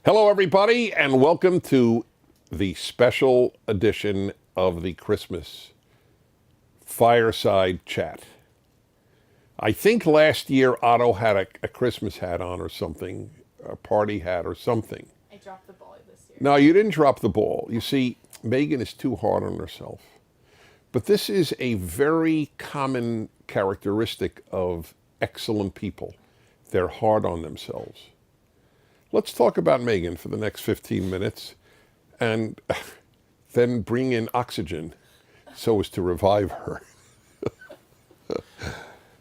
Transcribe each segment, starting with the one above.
Hello, everybody, and welcome to the special edition of the Christmas Fireside Chat. I think last year Otto had a Christmas hat on or something, a party hat or something. I dropped the ball this year. No, you didn't drop the ball. You see, Megan is too hard on herself. But this is a very common characteristic of excellent people. They're hard on themselves. Let's talk about Megan for the next 15 minutes and then bring in oxygen so as to revive her.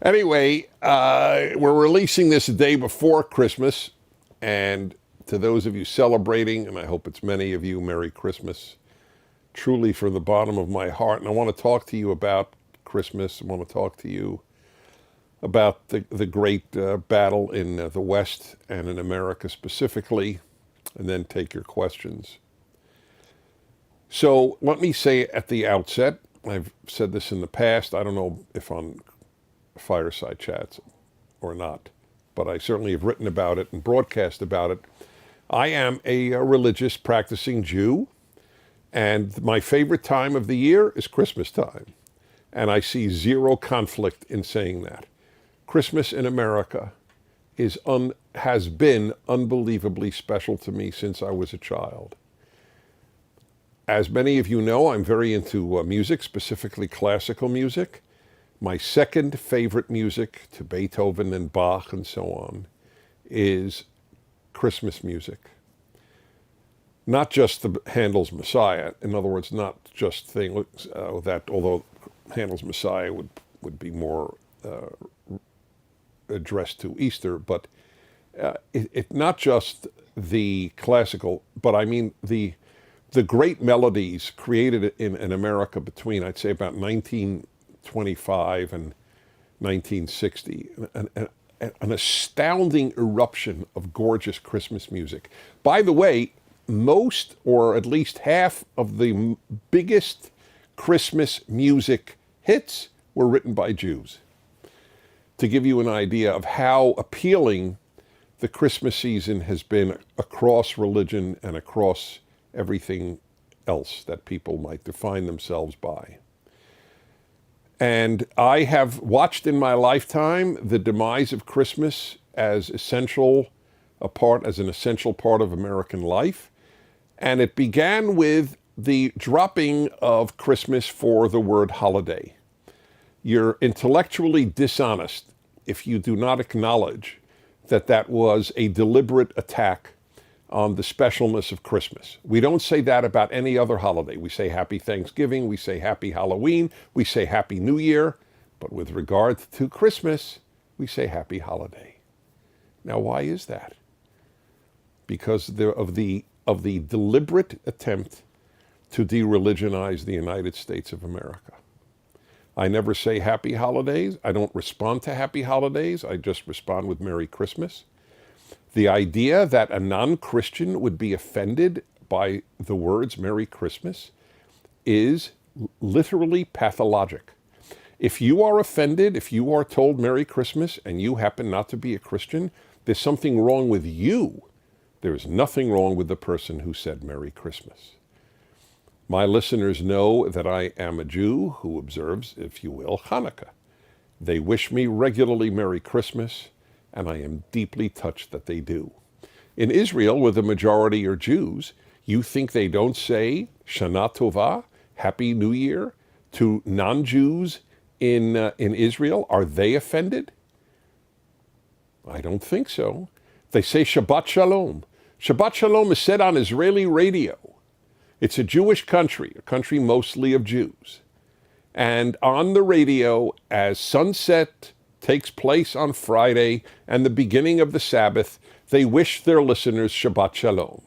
Anyway, we're releasing this a day before Christmas. And to those of you celebrating, and I hope it's many of you, Merry Christmas. Truly from the bottom of my heart. And I want to talk to you about Christmas. I want to talk to you about the great battle in the West and in America specifically, and then take your questions. So let me say at the outset, I've said this in the past, I don't know if on Fireside Chats or not, but I certainly have written about it and broadcast about it. I am a religious practicing Jew, and my favorite time of the year is Christmas time. And I see zero conflict in saying that. Christmas in America has been unbelievably special to me since I was a child. As many of you know, I'm very into music, specifically classical music. My second favorite music, to Beethoven and Bach and so on, is Christmas music. Not just the Handel's Messiah. In other words, not just things that, although Handel's Messiah would be more addressed to Easter, but it not just the classical, but I mean the great melodies created in America between, I'd say, about 1925 and 1960. An astounding eruption of gorgeous Christmas music. By the way, most, or at least half, of the biggest Christmas music hits were written by Jews. To give you an idea of how appealing the Christmas season has been across religion and across everything else that people might define themselves by. And I have watched in my lifetime the demise of Christmas as an essential part of American life. And it began with the dropping of Christmas for the word holiday. You're intellectually dishonest if you do not acknowledge that that was a deliberate attack on the specialness of Christmas. We don't say that about any other holiday. We say Happy Thanksgiving, we say Happy Halloween, we say Happy New Year, but with regard to Christmas, we say Happy Holiday. Now, why is that? Because of the deliberate attempt to de-religionize the United States of America. I never say Happy Holidays. I don't respond to Happy Holidays. I just respond with Merry Christmas. The idea that a non-Christian would be offended by the words Merry Christmas is literally pathologic. If you are offended, if you are told Merry Christmas and you happen not to be a Christian, there's something wrong with you. There's nothing wrong with the person who said Merry Christmas. My listeners know that I am a Jew who observes, if you will, Hanukkah. They wish me regularly Merry Christmas, and I am deeply touched that they do. In Israel, where the majority are Jews, you think they don't say Shana Tova, Happy New Year, to non-Jews in Israel? Are they offended? I don't think so. They say Shabbat Shalom. Shabbat Shalom is said on Israeli radio. It's a Jewish country, a country mostly of Jews. And on the radio, as sunset takes place on Friday and the beginning of the Sabbath, they wish their listeners Shabbat Shalom.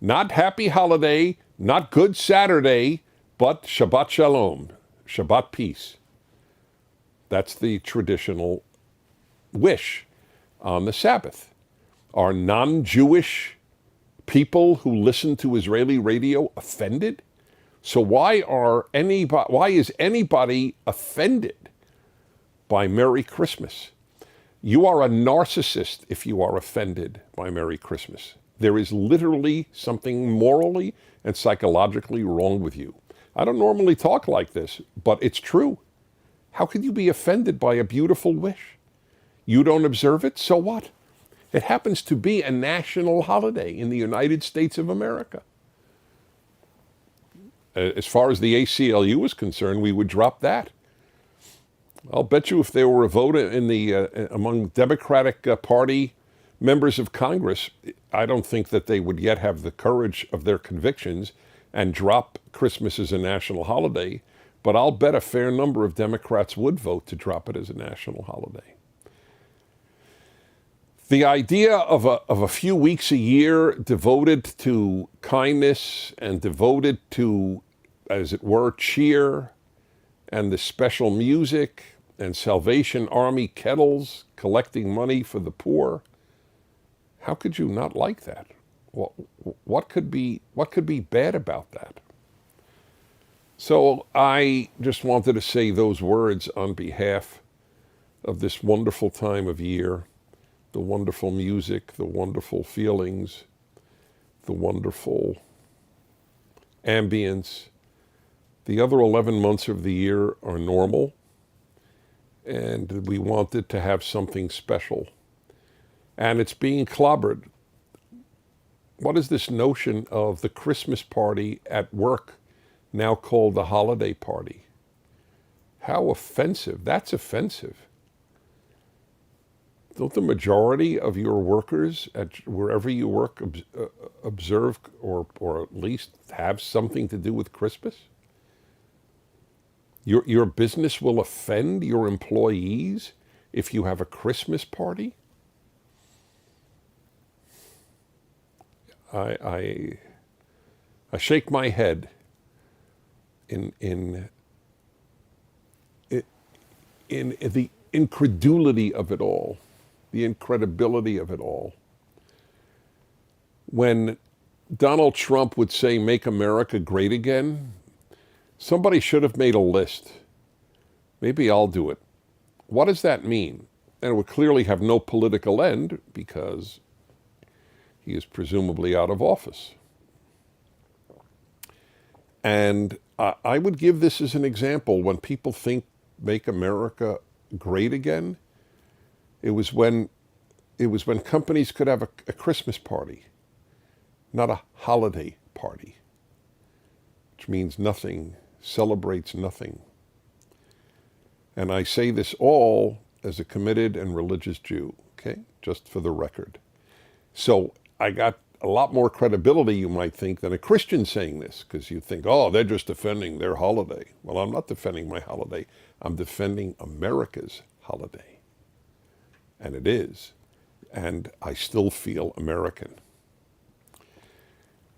Not Happy Holiday, not Good Saturday, but Shabbat Shalom, Shabbat peace. That's the traditional wish on the Sabbath. Are non-Jewish people who listen to Israeli radio offended? So why is anybody offended by Merry Christmas? You are a narcissist if you are offended by Merry Christmas. There is literally something morally and psychologically wrong with you. I don't normally talk like this, but it's true. How could you be offended by a beautiful wish? You don't observe it, so what? It happens to be a national holiday in the United States of America. As far as the ACLU is concerned, we would drop that. I'll bet you if there were a vote in the among Democratic Party members of Congress, I don't think that they would yet have the courage of their convictions and drop Christmas as a national holiday. But I'll bet a fair number of Democrats would vote to drop it as a national holiday. The idea of a few weeks a year devoted to kindness and devoted to, as it were, cheer and the special music and Salvation Army kettles collecting money for the poor, how could you not like that? What could be bad about that? So I just wanted to say those words on behalf of this wonderful time of year, the wonderful music, the wonderful feelings, the wonderful ambience. The other 11 months of the year are normal, and we wanted to have something special. And it's being clobbered. What is this notion of the Christmas party at work, now called the holiday party? How offensive. That's offensive. Don't the majority of your workers at wherever you work observe or at least have something to do with Christmas? Your business will offend your employees if you have a Christmas party? I shake my head in the incredulity of it all, the incredibility of it all. When Donald Trump would say, "Make America great again," somebody should have made a list. Maybe I'll do it. What does that mean? And it would clearly have no political end because he is presumably out of office. And I would give this as an example. When people think make America great again, it was when companies could have a Christmas party, not a holiday party, which means nothing, celebrates nothing. And I say this all as a committed and religious Jew, okay, just for the record. So I got a lot more credibility, you might think, than a Christian saying this, because you think, oh, they're just defending their holiday. Well, I'm not defending my holiday. I'm defending America's holiday. And it is. And I still feel American.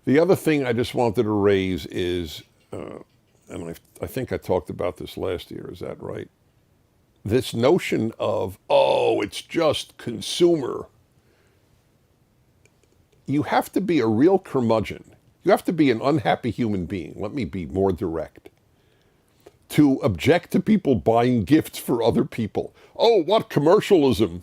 The other thing I just wanted to raise is, and I think I talked about this last year, is that right? This notion of, oh, it's just consumer. You have to be a real curmudgeon. You have to be an unhappy human being. Let me be more direct. To object to people buying gifts for other people. Oh, what commercialism.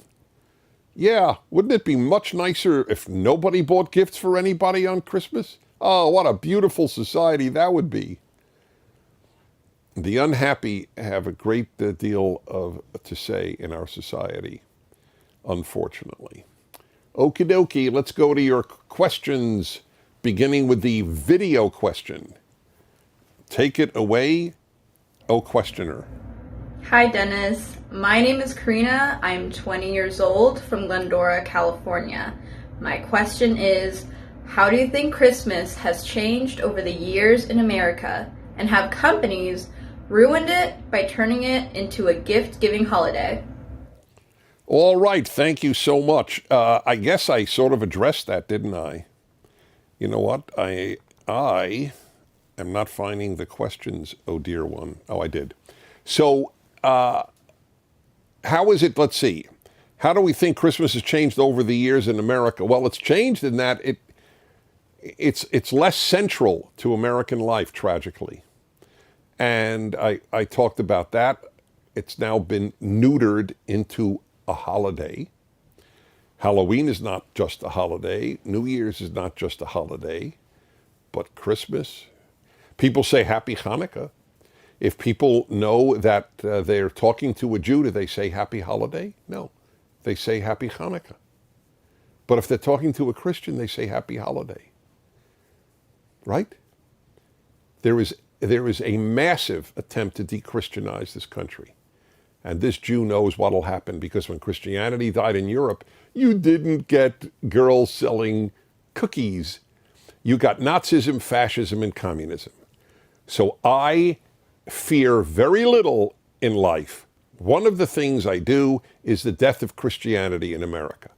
Yeah, wouldn't it be much nicer if nobody bought gifts for anybody on Christmas? Oh, what a beautiful society that would be. The unhappy have a great deal to say in our society, unfortunately. Okie dokie, let's go to your questions, beginning with the video question. Take it away, oh questioner. Hi, Dennis. My name is Karina. I'm 20 years old from Glendora, California. My question is, how do you think Christmas has changed over the years in America, and have companies ruined it by turning it into a gift-giving holiday? All right, thank you so much. I guess I sort of addressed that, didn't I? You know what? I am not finding the questions, oh dear one. Oh, I did. So, how is it, let's see, how do we think Christmas has changed over the years in America? Well, it's changed in that it's less central to American life, tragically. And I talked about that. It's now been neutered into a holiday. Halloween is not just a holiday. New Year's is not just a holiday, but Christmas. People say Happy Hanukkah. If people know that they're talking to a Jew, do they say Happy Holiday? No, they say Happy Hanukkah. But if they're talking to a Christian, they say Happy Holiday. Right? There is a massive attempt to de-Christianize this country. And this Jew knows what will happen, because when Christianity died in Europe, you didn't get girls selling cookies. You got Nazism, fascism, and communism. So I fear very little in life. One of the things I do is the death of Christianity in America.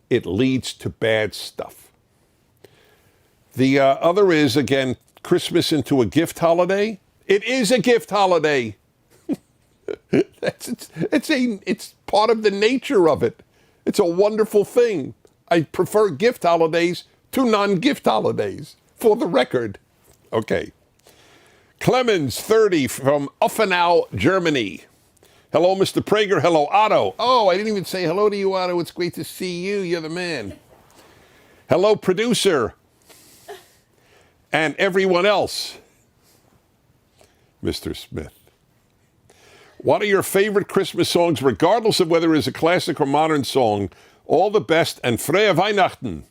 It leads to bad stuff. The other is, again, Christmas into a gift holiday. It is a gift holiday. It's part of the nature of it. It's a wonderful thing. I prefer gift holidays to non-gift holidays, for the record. Okay. Clemens, 30, from Offenau, Germany. Hello, Mr. Prager. Hello, Otto. Oh, I didn't even say hello to you, Otto. It's great to see you. You're the man. Hello, producer. And everyone else. Mr. Smith. What are your favorite Christmas songs, regardless of whether it's a classic or modern song? All the best, and Frohe Weihnachten.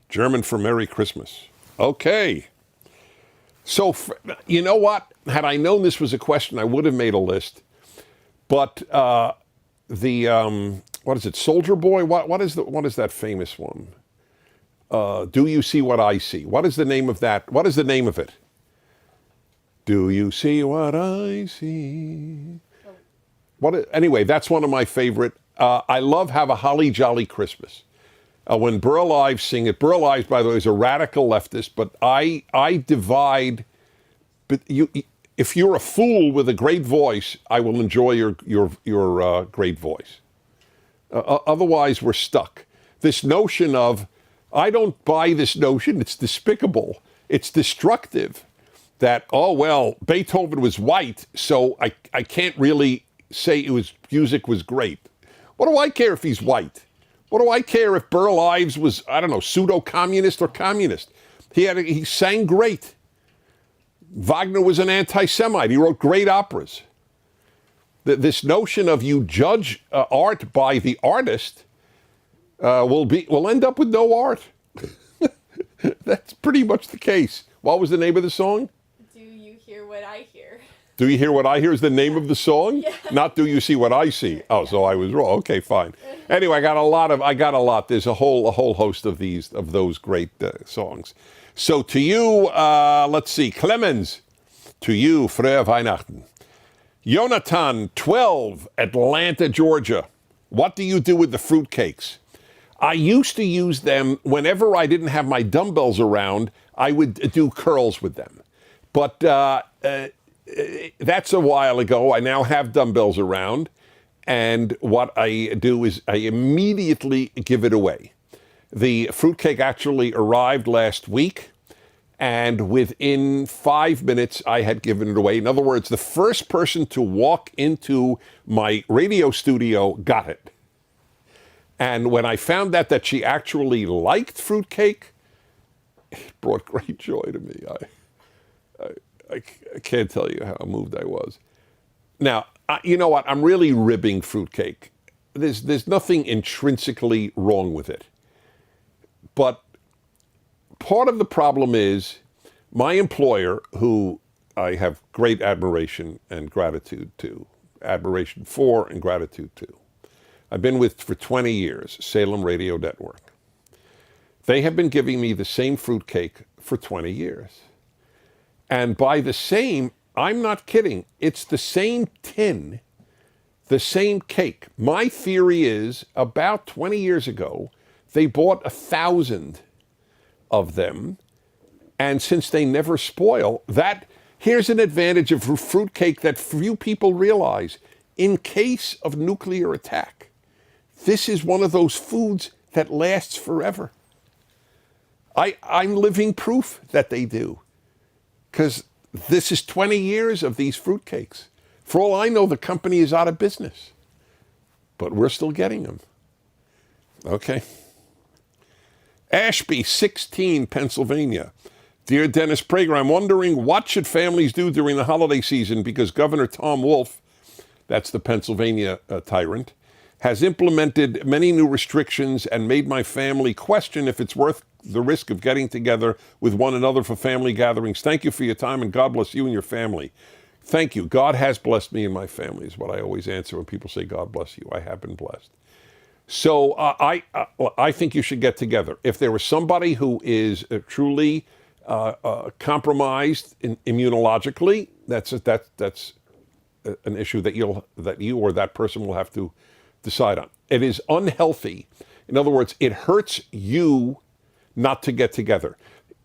German for Merry Christmas. Okay. So, you know what? Had I known this was a question, I would have made a list. But what is it, Soldier Boy? What is that famous one? Do You See What I See? What is the name of that? What is the name of it? Do you see what I see? Anyway, that's one of my favorite. I love Have a Holly Jolly Christmas. When Burl Ives sing it, Burl Ives, by the way, is a radical leftist, but I divide. But if you're a fool with a great voice, I will enjoy your great voice. Otherwise, we're stuck. This notion of, I don't buy this notion. It's despicable. It's destructive. That, oh, well, Beethoven was white, so I can't really say music was great. What do I care if he's white? What do I care if Burl Ives was, I don't know, pseudo-communist or communist? He sang great. Wagner was an anti-Semite. He wrote great operas. This notion of you judge art by the artist will end up with no art. That's pretty much the case. What was the name of the song? Do you hear what I hear? Do you hear what I hear is the name of the song? Yeah. Not do you see what I see? Oh, so I was wrong. Okay, fine. Anyway, I got a lot. There's a whole host of those great songs. So to you, let's see, Clemens, to you, Frohe Weihnachten. Jonathan, 12, Atlanta, Georgia. What do you do with the fruitcakes? I used to use them whenever I didn't have my dumbbells around. I would do curls with them. But that's a while ago. I now have dumbbells around. And what I do is I immediately give it away. The fruitcake actually arrived last week. And within 5 minutes, I had given it away. In other words, the first person to walk into my radio studio got it. And when I found out that she actually liked fruitcake, it brought great joy to me. I can't tell you how moved I was. Now, you know what? I'm really ribbing fruitcake. There's nothing intrinsically wrong with it. But part of the problem is my employer, who I have great admiration and gratitude to, admiration for and gratitude to, I've been with for 20 years, Salem Radio Network. They have been giving me the same fruitcake for 20 years. And by the same, I'm not kidding, it's the same tin, the same cake. My theory is about 20 years ago, they bought 1,000 of them. And since they never spoil, here's an advantage of fruitcake that few people realize. In case of nuclear attack, this is one of those foods that lasts forever. I'm living proof that they do. Because this is 20 years of these fruitcakes. For all I know, the company is out of business. But we're still getting them. Okay. Ashby, 16, Pennsylvania. Dear Dennis Prager, I'm wondering what should families do during the holiday season because Governor Tom Wolf, that's the Pennsylvania tyrant, has implemented many new restrictions and made my family question if it's worth the risk of getting together with one another for family gatherings. Thank you for your time, and God bless you and your family. Thank you. God has blessed me and my family is what I always answer when people say, God bless you. I have been blessed. So I think you should get together. If there is somebody who is truly compromised immunologically, that's an issue that you or that person will have to decide on. It is unhealthy. In other words, it hurts you not to get together.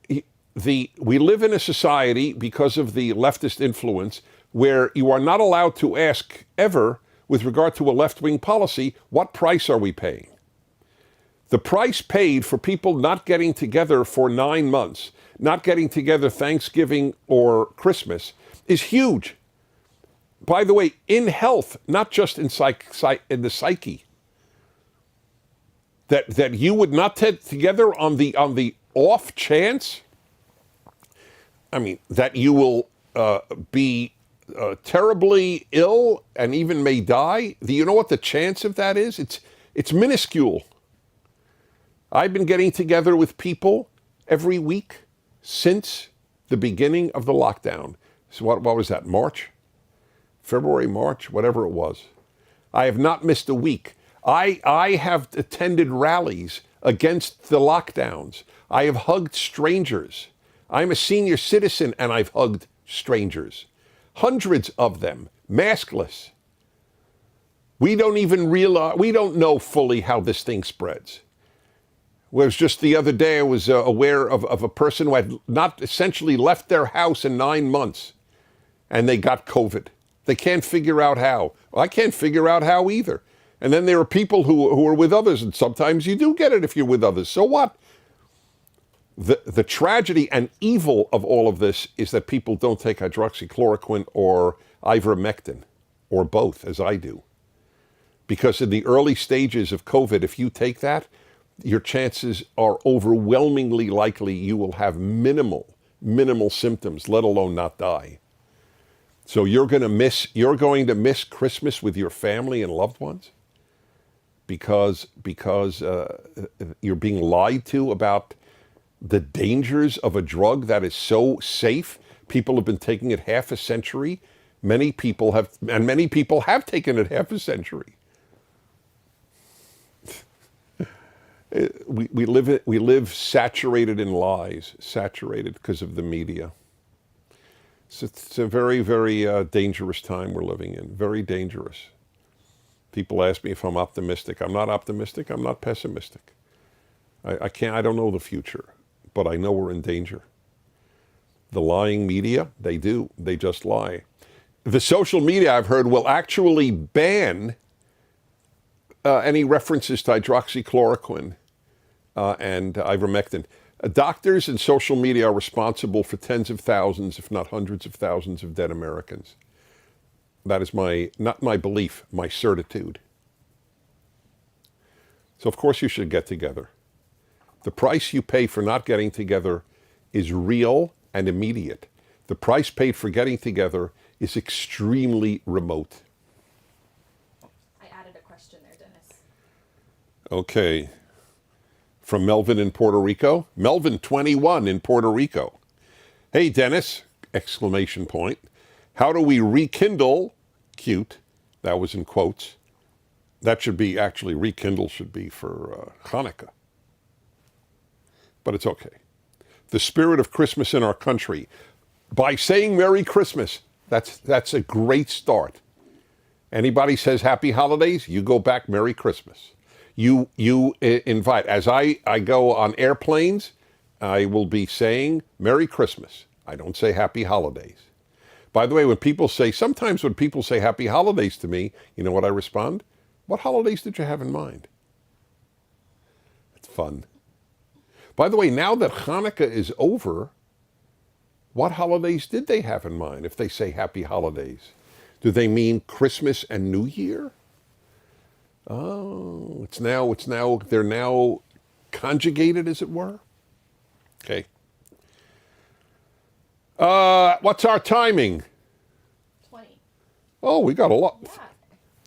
We live in a society because of the leftist influence where you are not allowed to ask ever, with regard to a left-wing policy, what price are we paying? The price paid for people not getting together for 9 months, not getting together Thanksgiving or Christmas, is huge. By the way, in health, not just in the psyche. That you would not get together on the off chance, that you will be terribly ill and even may die. Do you know what the chance of that is? It's minuscule. I've been getting together with people every week since the beginning of the lockdown. So what was that, February, March, whatever it was. I have not missed a week. I have attended rallies against the lockdowns. I have hugged strangers. I'm a senior citizen and I've hugged strangers. Hundreds of them, maskless. We don't even realize, we don't know fully how this thing spreads. Whereas just the other day I was aware of a person who had not essentially left their house in 9 months and they got COVID. They can't figure out how. Well, I can't figure out how either. And then there are people who are with others, and sometimes you do get it if you're with others. So what? The tragedy and evil of all of this is that people don't take hydroxychloroquine or ivermectin, or both, as I do. Because in the early stages of COVID, if you take that, your chances are overwhelmingly likely you will have minimal symptoms, let alone not die. So you're going to miss Christmas with your family and loved ones because you're being lied to about the dangers of a drug that is so safe. People have been taking it half a century. Many people have taken it half a century. We live saturated in lies, saturated because of the media. It's a very, very dangerous time we're living in, very dangerous. People ask me if I'm optimistic. I'm not optimistic. I'm not pessimistic. I don't know the future, but I know we're in danger. The lying media, they just lie. The social media, I've heard, will actually ban any references to hydroxychloroquine and ivermectin. Doctors and social media are responsible for tens of thousands, if not hundreds of thousands of dead Americans. That is not my belief, my certitude. So of course you should get together. The price you pay for not getting together is real and immediate. The price paid for getting together is extremely remote. I added a question there, Dennis. Okay. From Melvin in Puerto Rico. Melvin, 21, in Puerto Rico. Hey, Dennis, exclamation point. How do we rekindle, cute, that was in quotes. That should be, actually, rekindle should be for Hanukkah. But it's okay. The spirit of Christmas in our country. By saying Merry Christmas, that's a great start. Anybody says Happy Holidays, you go back Merry Christmas. You invite, as I go on airplanes, I will be saying Merry Christmas. I don't say Happy Holidays. By the way, sometimes when people say Happy Holidays to me, you know what I respond? What holidays did you have in mind? It's fun. By the way, now that Hanukkah is over, what holidays did they have in mind if they say Happy Holidays? Do they mean Christmas and New Year? Oh, they're now conjugated, as it were. Okay. What's our timing? 20. Oh, we got a lot. Yeah.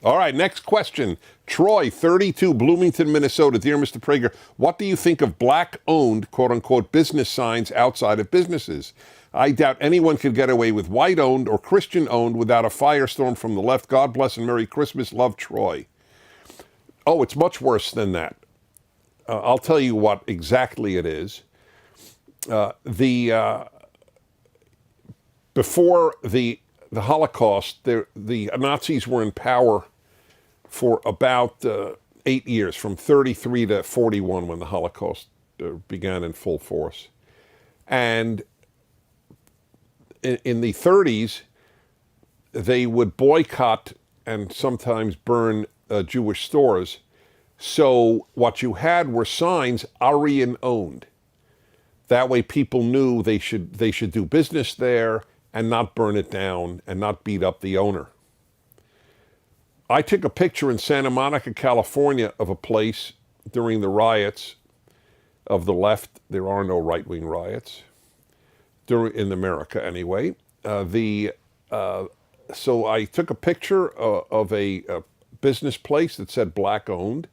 All right, next question. Troy, 32, Bloomington, Minnesota. Dear Mr. Prager, what do you think of black-owned, quote-unquote, business signs outside of businesses? I doubt anyone could get away with white-owned or Christian-owned without a firestorm from the left. God bless and Merry Christmas. Love, Troy. Oh, it's much worse than that. I'll tell you what exactly it is. Before the Holocaust, the Nazis were in power for about 8 years, from 33 to 41, when the Holocaust began in full force. And in the 30s, they would boycott and sometimes burn Jewish stores. So what you had were signs Aryan owned. That way people knew they should do business there and not burn it down and not beat up the owner. I took a picture in Santa Monica, California, of a place during the riots of the left. There are no right-wing riots in America, anyway. So I took a picture of a business place that said black-owned,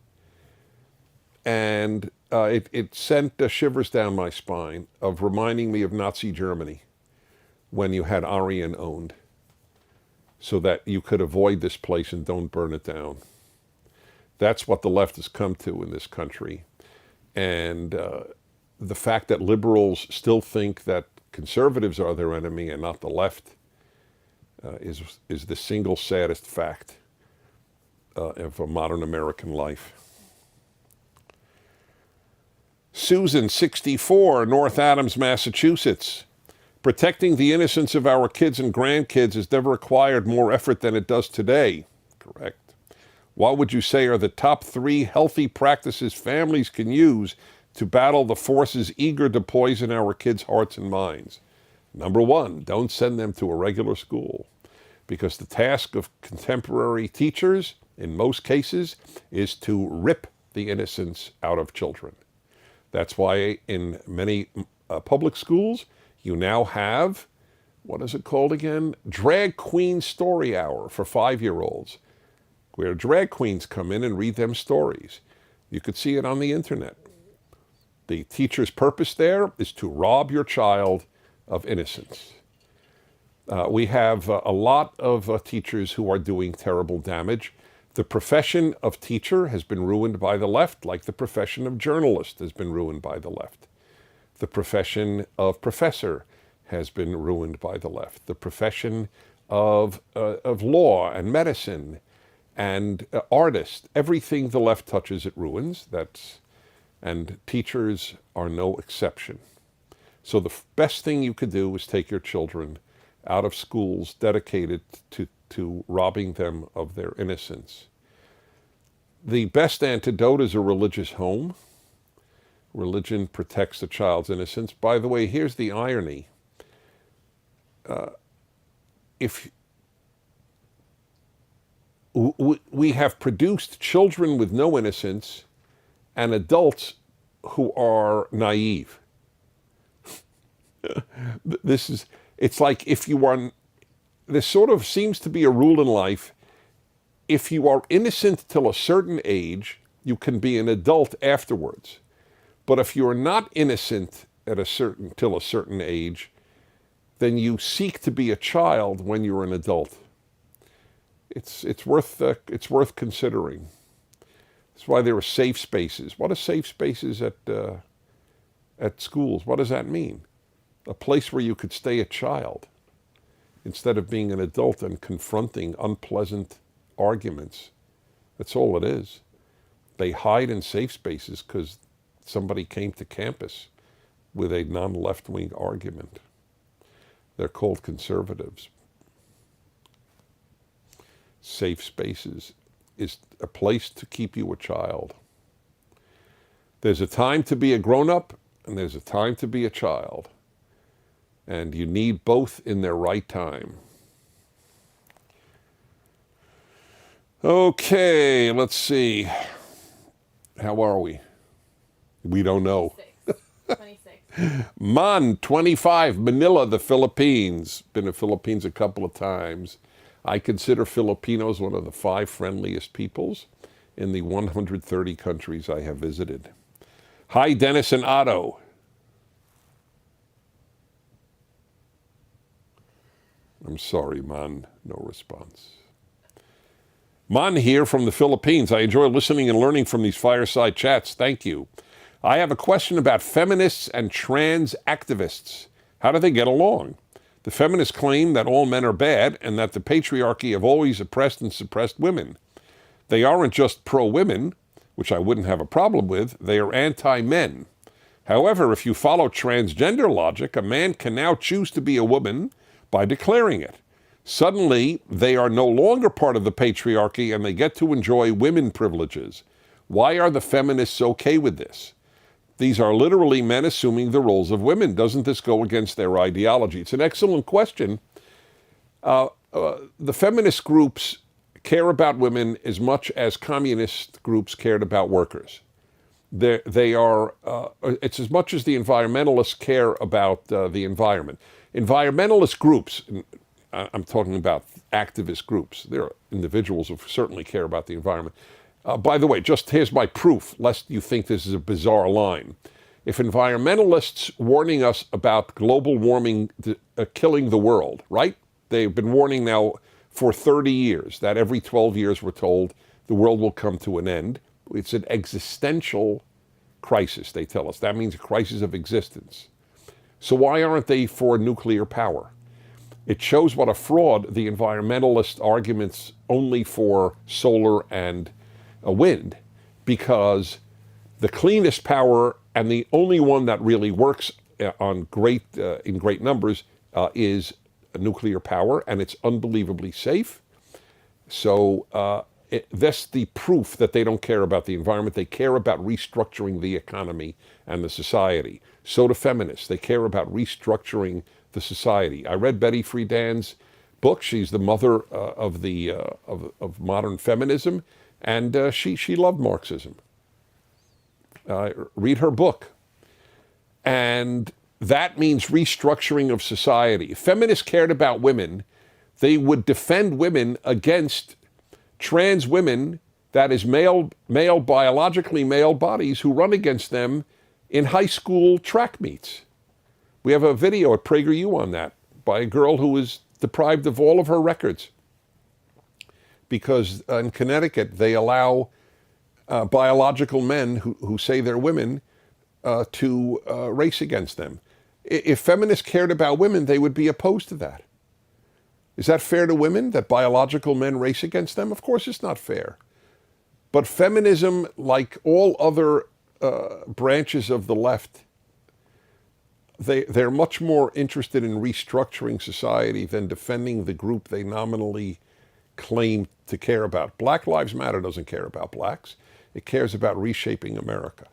and it sent shivers down my spine of reminding me of Nazi Germany when you had Aryan-owned, so that you could avoid this place and don't burn it down. That's what the left has come to in this country. And the fact that liberals still think that conservatives are their enemy and not the left is the single saddest fact of a modern American life. Susan, 64, North Adams, Massachusetts. Protecting the innocence of our kids and grandkids has never required more effort than it does today. Correct. What would you say are the top 3 healthy practices families can use to battle the forces eager to poison our kids' hearts and minds? Number 1, don't send them to a regular school, because the task of contemporary teachers, in most cases, is to rip the innocence out of children. That's why in many public schools, you now have, what is it called again? Drag Queen Story Hour for 5-year-olds, where drag queens come in and read them stories. You could see it on the internet. The teacher's purpose there is to rob your child of innocence. We have a lot of teachers who are doing terrible damage. The profession of teacher has been ruined by the left, like the profession of journalist has been ruined by the left. The profession of professor has been ruined by the left. The profession of law and medicine and artist, everything the left touches, it ruins. And teachers are no exception. So the best thing you could do is take your children out of schools dedicated to robbing them of their innocence. The best antidote is a religious home. Religion protects the child's innocence. By the way, here's the irony. If we have produced children with no innocence and adults who are naive. It's like if you are, there sort of seems to be a rule in life. If you are innocent till a certain age, you can be an adult afterwards. But if you're not innocent till a certain age, then you seek to be a child when you're an adult. It's worth considering. That's why there are safe spaces. What are safe spaces at schools? What does that mean? A place where you could stay a child instead of being an adult and confronting unpleasant arguments. That's all it is. They hide in safe spaces because somebody came to campus with a non-left-wing argument. They're called conservatives. Safe spaces is a place to keep you a child. There's a time to be a grown-up and there's a time to be a child. And you need both in their right time. Okay, let's see. How are we? We don't know. 26. Man, 25, Manila, the Philippines. Been to Philippines a couple of times. I consider Filipinos one of the 5 friendliest peoples in the 130 countries I have visited. Hi, Dennis and Otto. I'm sorry, Man, no response. Man here from the Philippines. I enjoy listening and learning from these fireside chats. Thank you. I have a question about feminists and trans activists. How do they get along? The feminists claim that all men are bad and that the patriarchy have always oppressed and suppressed women. They aren't just pro-women, which I wouldn't have a problem with, they are anti-men. However, if you follow transgender logic, a man can now choose to be a woman by declaring it. Suddenly, they are no longer part of the patriarchy and they get to enjoy women privileges. Why are the feminists okay with this? These are literally men assuming the roles of women. Doesn't this go against their ideology? It's an excellent question. The feminist groups care about women as much as communist groups cared about workers. It's as much as the environmentalists care about the environment. Environmentalist groups, I'm talking about activist groups, there are individuals who certainly care about the environment. By the way, just here's my proof, lest you think this is a bizarre line. If environmentalists warning us about global warming killing the world, right? They've been warning now for 30 years that every 12 years we're told the world will come to an end. It's an existential crisis, they tell us. That means a crisis of existence. So why aren't they for nuclear power? It shows what a fraud the environmentalist arguments only for solar and wind, because the cleanest power and the only one that really works in great numbers is nuclear power, and it's unbelievably safe. So that's the proof that they don't care about the environment. They care about restructuring the economy and the society. So do feminists. They care about restructuring the society. I read Betty Friedan's book. She's the mother of modern feminism, and she loved Marxism. Read her book. And that means restructuring of society. If feminists cared about women, they would defend women against trans women, that is biologically male bodies, who run against them in high school track meets. We have a video at PragerU on that by a girl who was deprived of all of her records because in Connecticut they allow biological men who say they're women to race against them. If feminists cared about women, they would be opposed to that. Is that fair to women, that biological men race against them? Of course it's not fair. But feminism, like all other branches of the left, they're much more interested in restructuring society than defending the group they nominally claim to care about. Black Lives Matter doesn't care about blacks. It cares about reshaping America.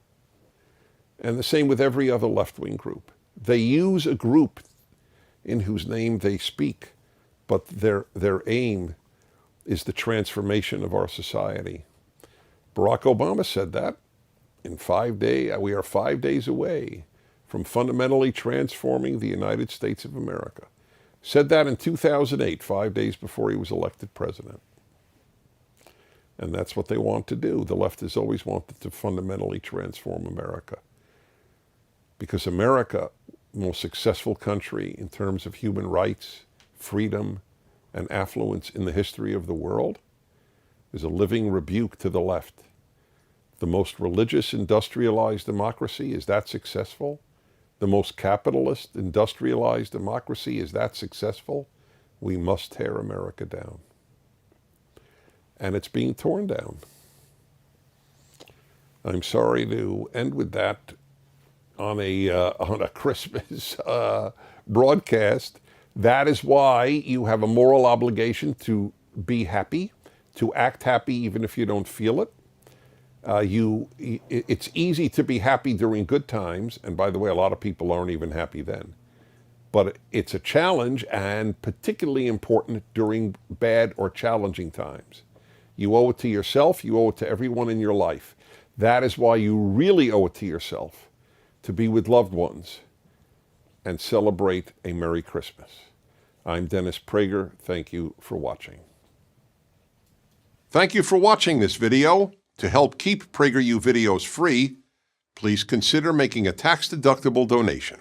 And the same with every other left-wing group. They use a group in whose name they speak, but their aim is the transformation of our society. Barack Obama said that in 5 days. We are 5 days away from fundamentally transforming the United States of America. Said that in 2008, 5 days before he was elected president. And that's what they want to do. The left has always wanted to fundamentally transform America. Because America, the most successful country in terms of human rights, freedom, and affluence in the history of the world, is a living rebuke to the left. The most religious, industrialized democracy, is that successful? The most capitalist, industrialized democracy, is that successful? We must tear America down. And it's being torn down. I'm sorry to end with that on a Christmas broadcast. That is why you have a moral obligation to be happy, to act happy even if you don't feel it. It's easy to be happy during good times, and by the way, a lot of people aren't even happy then. But it's a challenge, and particularly important during bad or challenging times. You owe it to yourself, you owe it to everyone in your life. That is why you really owe it to yourself to be with loved ones and celebrate a Merry Christmas. I'm Dennis Prager. Thank you for watching. Thank you for watching this video. To help keep PragerU videos free, please consider making a tax-deductible donation.